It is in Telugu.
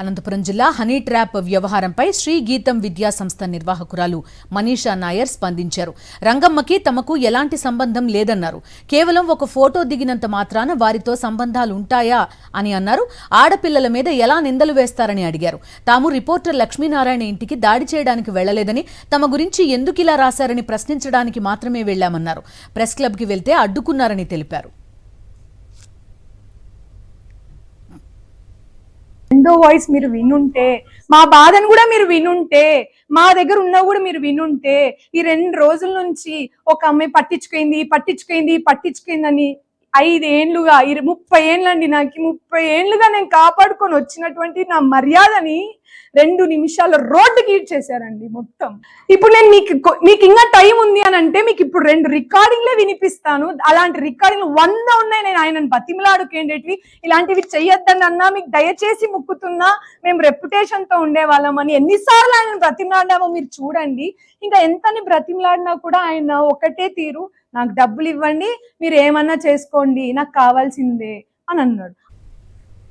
అనంతపురం జిల్లా హనీ ట్రాప్ వ్యవహారంపై శ్రీ గీతం విద్యా సంస్థ నిర్వాహకురాలు మనీషా నాయర్ స్పందించారు. రంగమ్మకి తమకు ఎలాంటి సంబంధం లేదన్నారు. కేవలం ఒక ఫోటో దిగినంత మాత్రాన వారితో సంబంధాలు ఉంటాయా అని అన్నారు. ఆడపిల్లల మీద ఎలా నిందలు వేస్తారని అడిగారు. తాము రిపోర్టర్ లక్ష్మీనారాయణ ఇంటికి దాడి చేయడానికి వెళ్లలేదని, తమ గురించి ఎందుకిలా రాశారని ప్రశ్నించడానికి మాత్రమే వెళ్లామన్నారు. ప్రెస్ క్లబ్కి వెళ్తే అడ్డుకున్నారని తెలిపారు. రెండో వాయిస్ మీరు వినుంటే, మా బాధను కూడా మీరు వినుంటే, మా దగ్గర ఉన్న కూడా మీరు వినుంటే, ఈ 2 రోజుల నుంచి ఒక అమ్మాయి పట్టించుకుందని 5 ఏళ్లుగా 30 ఏళ్ళండి, నాకు 30 ఏళ్లుగా నేను కాపాడుకొని వచ్చినటువంటి నా మర్యాదని 2 నిమిషాల రోడ్డుకి ఈడ్చేశారండి మొత్తం. ఇప్పుడు నేను మీకు ఇంకా టైం ఉంది అని అంటే మీకు ఇప్పుడు 2 రికార్డింగ్లే వినిపిస్తాను. అలాంటి రికార్డింగ్లు 100 ఉన్నాయి. నేను ఆయనను బతిమలాడుకేండేటివి ఇలాంటివి చెయ్యొద్దని అన్నా, మీకు దయచేసి ముక్కుతున్నా, మేము రెప్యుటేషన్ తో ఉండేవాళ్ళమని ఎన్నిసార్లు ఆయన బ్రతిమలాడినామో మీరు చూడండి. ఇంకా ఎంతని బ్రతిమలాడినా కూడా ఆయన ఒకటే తీరు, నాకు డబ్బులు ఇవ్వండి, మీరు ఏమన్నా చేసుకోండి, నాకు కావాల్సిందే అని అన్నాడు.